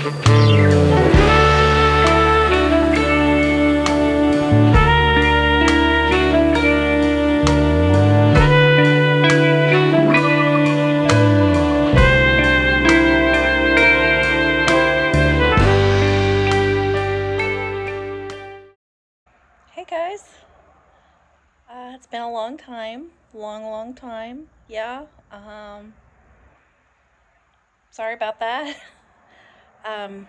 Hey guys, it's been a long time, long time. Yeah, sorry about that. um,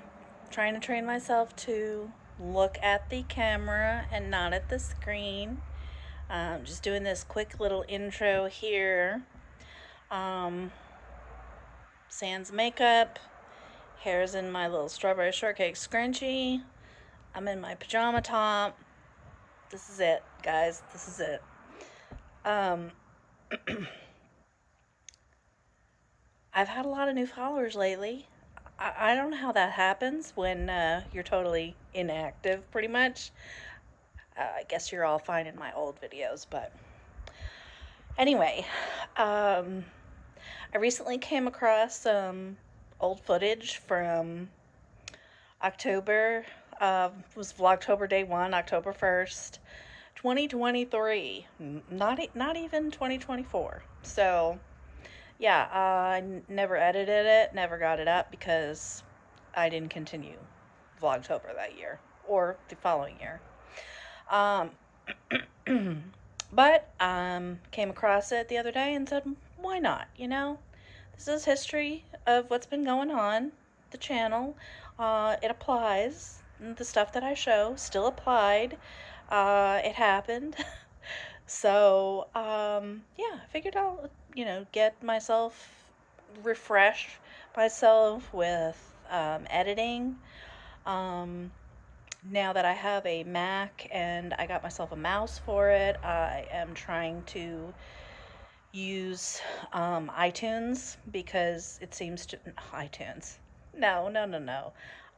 Trying to train myself to look at the camera and not at the screen. Just doing this quick little intro here. Um, sans makeup, hair's in my little strawberry shortcake scrunchie. I'm in my pajama top. This is it, guys. This is it. Um, I've had a lot of new followers lately. I don't know how that happens when you're totally inactive, pretty much. I guess you're all fine in my old videos, but anyway, um, I recently came across some old footage from October. Was Vlogtober day 1, October 1st, 2023. Not even 2024. So yeah, I never edited it, never got it up because I didn't continue Vlogtober that year or the following year. Um, but came across it the other day and said, why not? This is history of what's been going on. The channel, it applies. The stuff that I show still applied. It happened. So, yeah, I figured I'll, get myself, refresh myself with editing. Um, Now that I have a Mac and I got myself a mouse for it, I am trying to use iTunes because it seems to iTunes. No.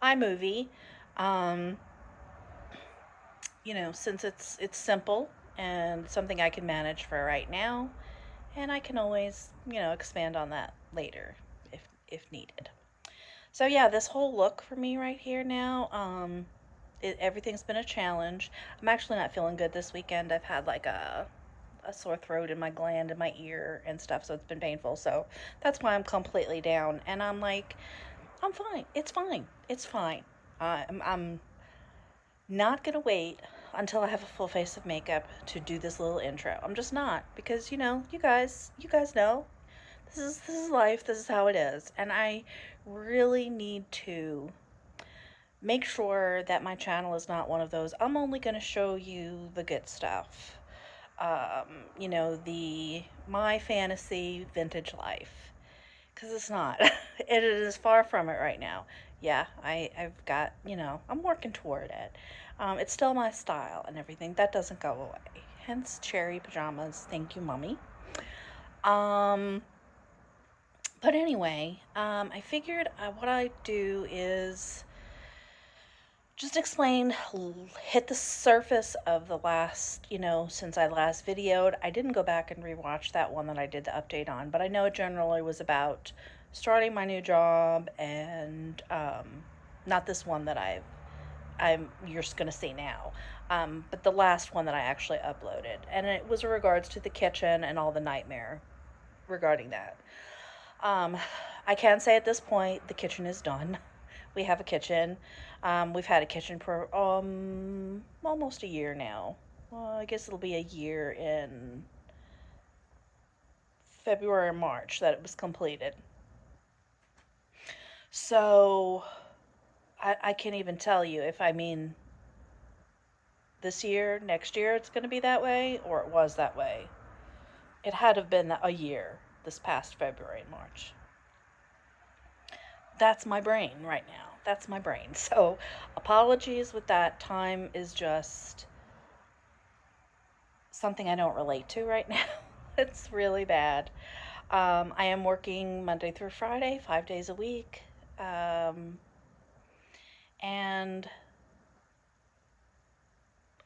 iMovie. Um, since it's simple and something I can manage for right now, and I can always, expand on that later if needed. So yeah, this whole look for me right here now, everything's been a challenge. I'm actually not feeling good this weekend. I've had like a sore throat in my gland in my ear and stuff, so it's been painful. So that's why I'm completely down. And I'm like, I'm fine. It's fine. It's fine. I'm not gonna wait until I have a full face of makeup to do this little intro. I'm just not, because you guys know this is life. This is how it is, and I really need to make sure that my channel is not one of those I'm only going to show you the good stuff. The my fantasy vintage life, because it's not. It is far from it right now. Yeah, I've got, I'm working toward it. It's still my style and everything. That doesn't go away. Hence cherry pajamas. Thank you, mommy. Um, but anyway, I figured what I do is just explain, hit the surface of the last, since I last videoed. I didn't go back and rewatch that one that I did the update on, but I know it generally was about starting my new job and not this one that you're just gonna see now, but the last one that I actually uploaded, and it was in regards to the kitchen and all the nightmare regarding that. Um, I can say at this point the kitchen is done. We have a kitchen. We've had a kitchen for almost a year now. Well, I guess it'll be a year in February or March that it was completed. So I can't even tell you if I mean this year, next year it's going to be that way, or it was that way. It had to have been a year this past February and March. That's my brain right now. That's my brain. So apologies with that. Time is just something I don't relate to right now. It's really bad. I am working Monday through Friday, 5 days a week. And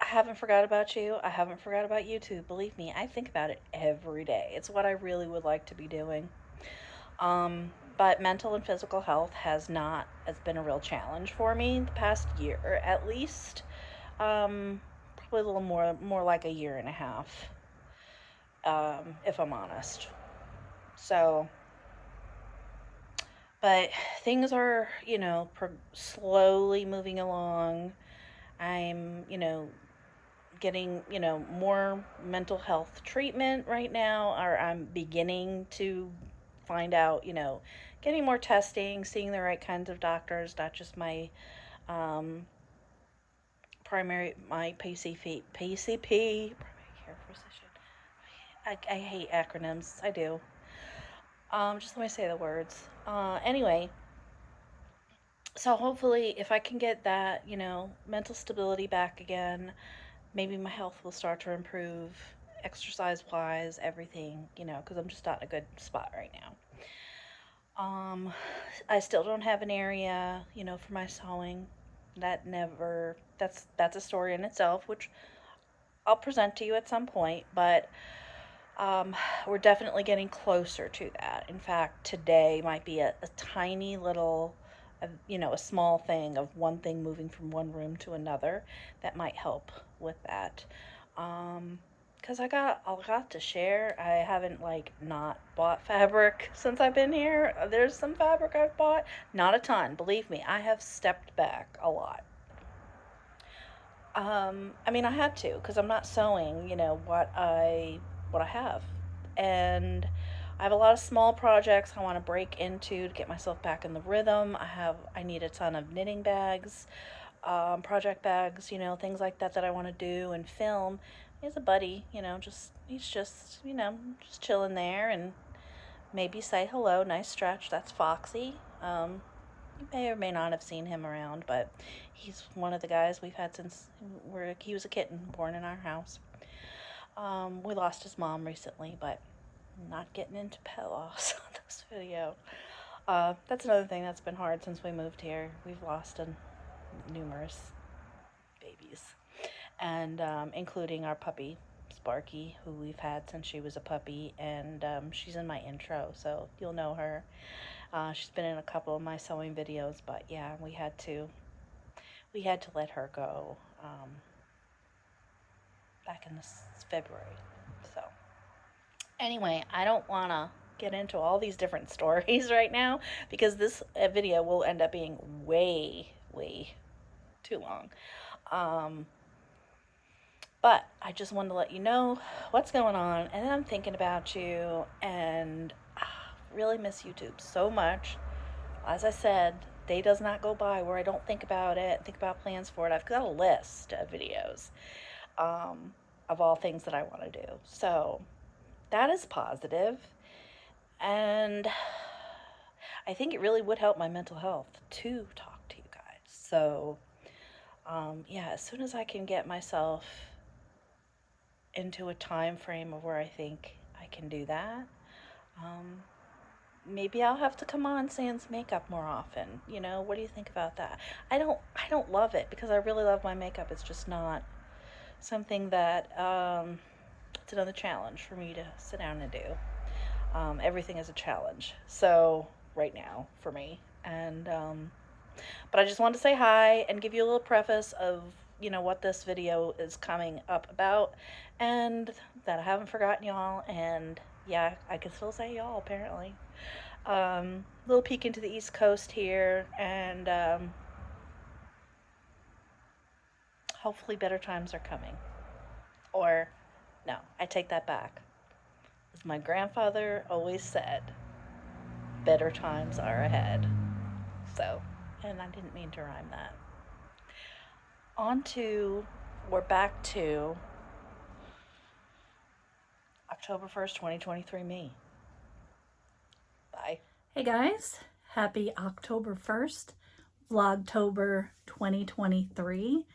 I haven't forgot about you. I haven't forgot about YouTube. Believe me, I think about it every day. It's what I really would like to be doing. but mental and physical health has been a real challenge for me the past year at least. Probably a little more like a year and a half, if I'm honest. So, but things are, slowly moving along. I'm, getting, more mental health treatment right now, or I'm beginning to find out, getting more testing, seeing the right kinds of doctors, not just um, my PCP, primary care physician. I hate acronyms. I do. Just let me say the words. Anyway, so hopefully, if I can get that, mental stability back again, maybe my health will start to improve, exercise wise, everything, because I'm just not in a good spot right now. I still don't have an area, for my sewing. That's a story in itself, which I'll present to you at some point, but we're definitely getting closer to that. In fact, today might be a tiny little, a small thing of one thing moving from one room to another that might help with that. Because I got a lot to share. I haven't like not bought fabric since I've been here. There's some fabric I've bought, not a ton. Believe me, I have stepped back a lot. I mean, I had to because I'm not sewing, what I have, and I have a lot of small projects I want to break into to get myself back in the rhythm. I need a ton of knitting bags, project bags, things like that I want to do and film. He's a buddy, he's just chilling there and maybe say hello. Nice stretch. That's Foxy. You may or may not have seen him around, but he's one of the guys we've had since he was a kitten born in our house. We lost his mom recently, but I'm not getting into pet loss on this video. That's another thing that's been hard since we moved here. We've lost numerous babies, and including our puppy, Sparky, who we've had since she was a puppy, and she's in my intro, so you'll know her. She's been in a couple of my sewing videos, but yeah, we had to let her go back in this February. So anyway, I don't want to get into all these different stories right now because this video will end up being way, way too long. But I just wanted to let you know what's going on, and I'm thinking about you, and really miss YouTube so much. As I said, day does not go by where I don't think about it, think about plans for it. I've got a list of videos of all things that I want to do. So that is positive, and I think it really would help my mental health to talk to you guys. So yeah, as soon as I can get myself into a time frame of where I think I can do that, maybe I'll have to come on Sans makeup more often. What do you think about that? I don't love it because I really love my makeup. It's just not something that it's another challenge for me to sit down and do. Everything is a challenge. So right now for me, and but I just wanted to say hi and give you a little preface of what this video is coming up about, and that I haven't forgotten y'all, and yeah, I can still say y'all apparently. Little peek into the East Coast here, and hopefully better times are coming. Or, no, I take that back. As my grandfather always said, better times are ahead. So, and I didn't mean to rhyme that. We're back to October 1st, 2023 me. Bye. Hey guys, happy October 1st, Vlogtober 2023.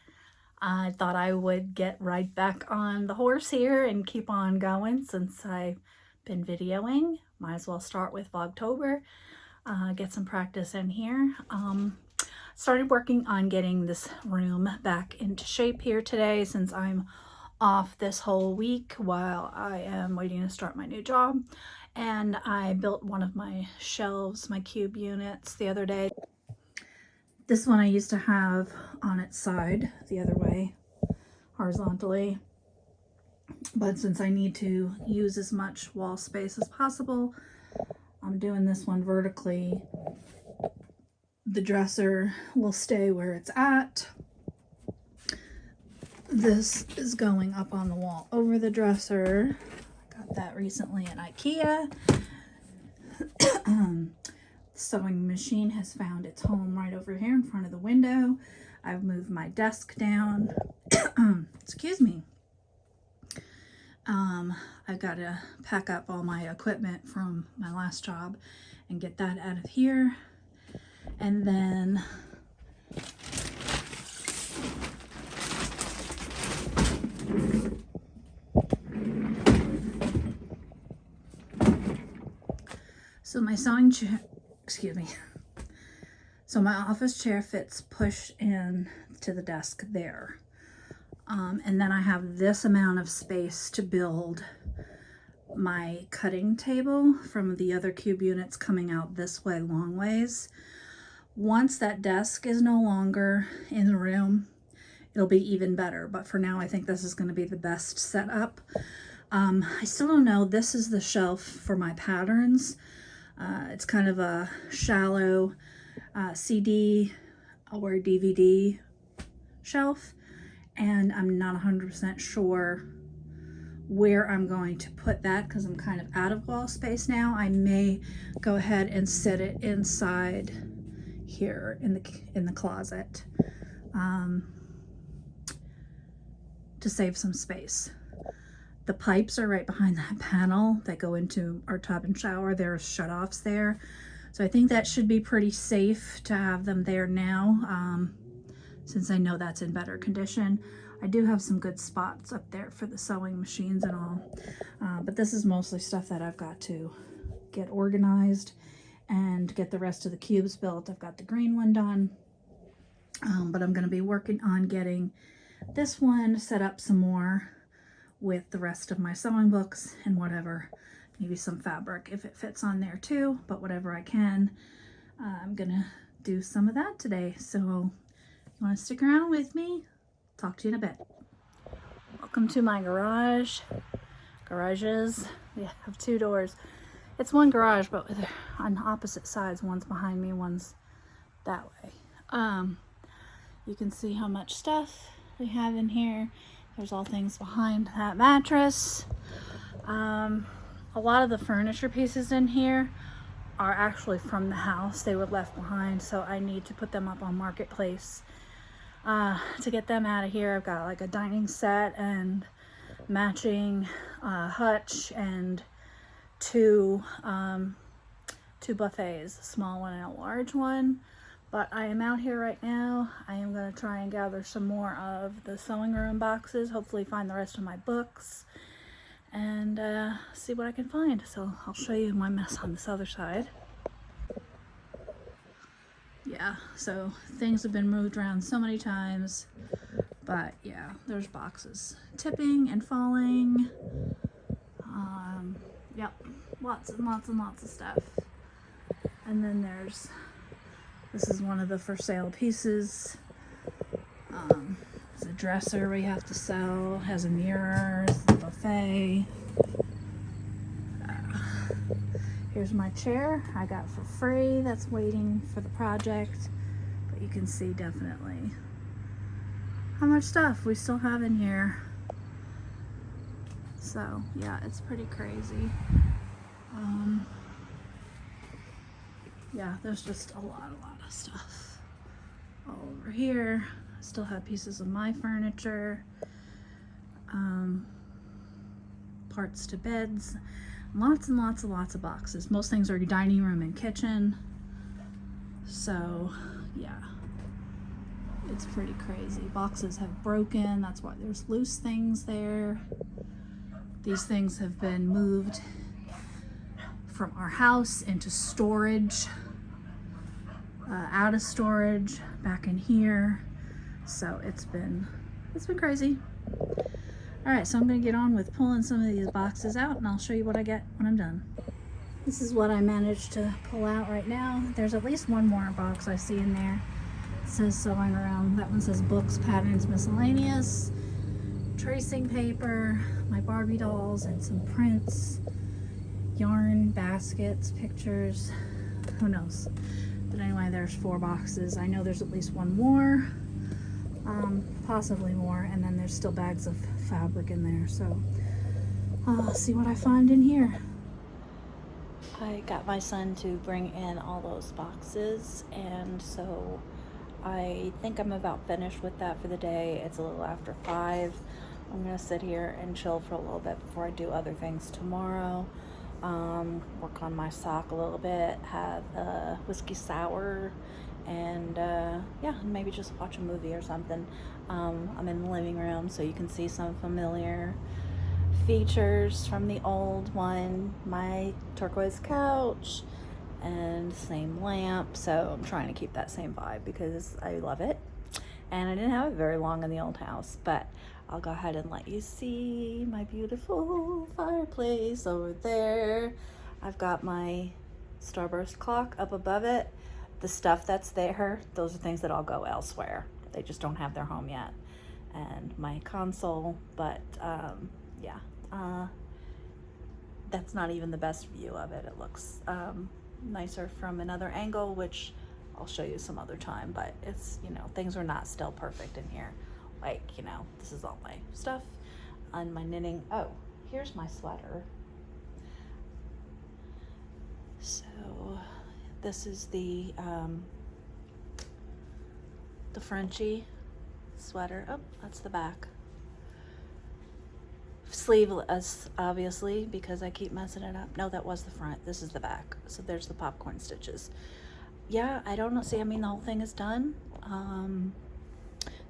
I thought I would get right back on the horse here and keep on going since I've been videoing. Might as well start with Vlogtober, get some practice in here. Started working on getting this room back into shape here today since I'm off this whole week while I am waiting to start my new job. And I built one of my shelves, my cube units, the other day. This one I used to have on its side the other way, horizontally. But since I need to use as much wall space as possible, I'm doing this one vertically. The dresser will stay where it's at. This is going up on the wall over the dresser. I got that recently at IKEA. Sewing machine has found its home right over here in front of the window. I've moved my desk down. Excuse me. I've got to pack up all my equipment from my last job and get that out of here. And then so my sewing chair, excuse me. So my office chair fits push in to the desk there. And then I have this amount of space to build my cutting table from the other cube units coming out this way long ways. Once that desk is no longer in the room, it'll be even better. But for now, I think this is going to be the best setup. I still don't know. This is the shelf for my patterns. It's kind of a shallow CD or DVD shelf. And I'm not 100% sure where I'm going to put that because I'm kind of out of wall space now. I may go ahead and set it inside here in the closet to save some space. The pipes are right behind that panel that go into our tub and shower. There's shut-offs there. So I think that should be pretty safe to have them there now. Since I know that's in better condition. I do have some good spots up there for the sewing machines and all, but this is mostly stuff that I've got to get organized and get the rest of the cubes built. I've got the green one done, but I'm going to be working on getting this one set up some more with the rest of my sewing books and whatever, maybe some fabric if it fits on there too, but whatever I can. I'm going to do some of that today, so you want to stick around with me? Talk to you in a bit. Welcome to my garage. Garages. We have two doors. It's one garage, but on opposite sides. One's behind me, one's that way. You can see how much stuff we have in here. There's all things behind that mattress. A lot of the furniture pieces in here are actually from the house. They were left behind, so I need to put them up on Marketplace. To get them out of here. I've got like a dining set and matching hutch and two buffets, a small one and a large one. But I am out here right now. I am going to try and gather some more of the sewing room boxes, hopefully find the rest of my books, and see what I can find. So I'll show you my mess on this other side. Yeah, so things have been moved around so many times, but yeah, there's boxes tipping and falling. Yep, lots and lots and lots of stuff. And then this is one of the for sale pieces. It's a dresser we have to sell, has a mirror, it's a buffet. Here's my chair I got for free that's waiting for the project, but you can see definitely how much stuff we still have in here. So yeah, it's pretty crazy. Yeah, there's just a lot of stuff all over here. I still have pieces of my furniture, parts to beds. Lots and lots of boxes. Most things are dining room and kitchen. So yeah, it's pretty crazy. Boxes have broken. That's why there's loose things there. These things have been moved from our house into storage, out of storage, back in here. So it's been crazy. All right, so I'm gonna get on with pulling some of these boxes out and I'll show you what I get when I'm done. This is what I managed to pull out right now. There's at least one more box I see in there. It says sewing around. That one says books, patterns, miscellaneous, tracing paper, my Barbie dolls, and some prints, yarn, baskets, pictures, who knows. But anyway, there's 4 boxes. I know there's at least one more, possibly more, and then there's still bags of fabric in there. So I'll see what I find in here. I got my son to bring in all those boxes, and so I think I'm about finished with that for the day. It's a little after 5. I'm gonna sit here and chill for a little bit before I do other things tomorrow. Work on my sock a little bit, have a whiskey sour, and yeah, maybe just watch a movie or something. I'm in the living room, so you can see some familiar features from the old one, my turquoise couch and same lamp. So I'm trying to keep that same vibe because I love it, and I didn't have it very long in the old house. But I'll go ahead and let you see my beautiful fireplace over there. I've got my starburst clock up above it. The stuff that's there, those are things that I'll go elsewhere. They just don't have their home yet. And my console, but yeah, that's not even the best view of it. It looks nicer from another angle, which I'll show you some other time. But it's, you know, things are not still perfect in here. Like, you know, this is all my stuff and my knitting. Oh, here's my sweater. So this is the Frenchie sweater. Oh, that's the back. Sleeveless, obviously, because I keep messing it up. No, that was the front. This is the back. So there's the popcorn stitches. Yeah, I don't know. See, I mean, the whole thing is done.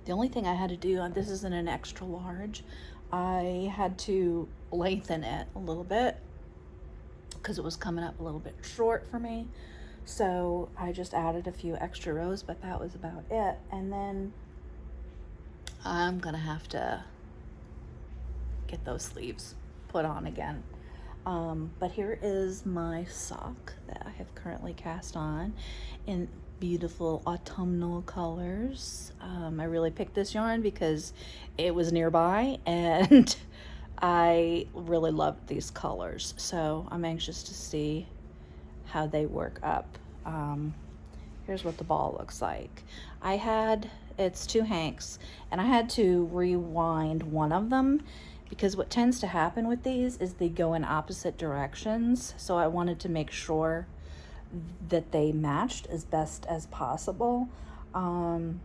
The only thing I had to do, this isn't an extra large, I had to lengthen it a little bit because it was coming up a little bit short for me. So I just added a few extra rows, but that was about it. And then I'm gonna have to get those sleeves put on again. But here is my sock that I have currently cast on in beautiful autumnal colors. I really picked this yarn because it was nearby and I really loved these colors. So I'm anxious to see how they work up. Here's what the ball looks like. It's 2 hanks, and I had to rewind one of them because what tends to happen with these is they go in opposite directions. So I wanted to make sure that they matched as best as possible. And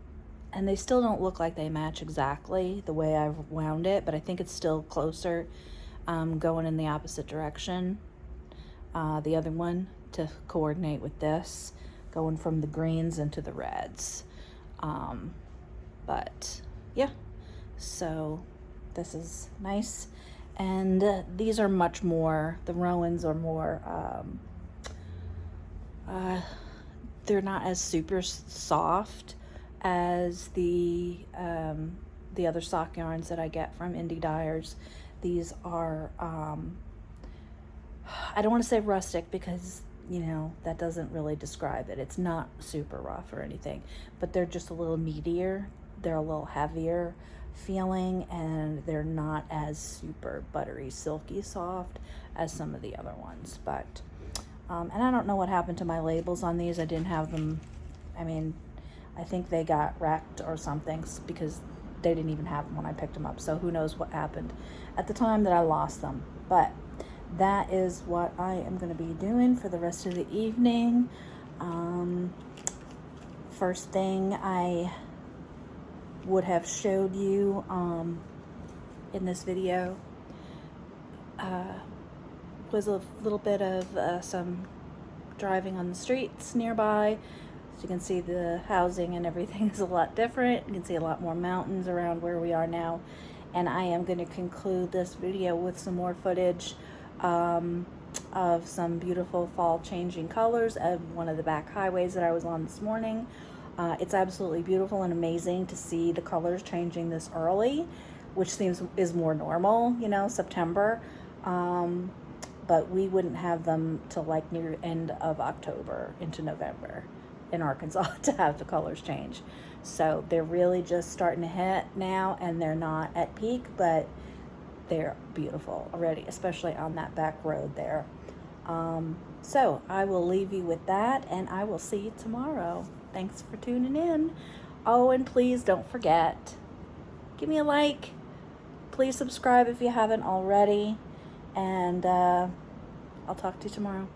they still don't look like they match exactly the way I've wound it, but I think it's still closer going in the opposite direction. The other one to coordinate with this, going from the greens into the reds. But yeah, so this is nice. And these are much more, the Rowans are more, they're not as super soft as the other sock yarns that I get from Indie Dyers. These are, I don't want to say rustic because, you know, that doesn't really describe it. It's not super rough or anything, but they're just a little meatier. They're a little heavier feeling, and they're not as super buttery, silky soft as some of the other ones. But, and I don't know what happened to my labels on these. I didn't have them. I mean, I think they got wrecked or something because they didn't even have them when I picked them up. So who knows what happened at the time that I lost them. But that is what I am going to be doing for the rest of the evening. First thing I would have showed you in this video was a little bit of some driving on the streets nearby. As you can see, the housing and everything is a lot different. You can see a lot more mountains around where we are now. And I am going to conclude this video with some more footage of some beautiful fall changing colors of one of the back highways that I was on this morning. It's absolutely beautiful and amazing to see the colors changing this early, which is more normal, you know, September. but we wouldn't have them till like near end of October into November in Arkansas to have the colors change. So they're really just starting to hit now, and they're not at peak, but they're beautiful already, especially on that back road there. So I will leave you with that, and I will see you tomorrow. Thanks for tuning in. Oh, and please don't forget, give me a like. Please subscribe if you haven't already. And I'll talk to you tomorrow.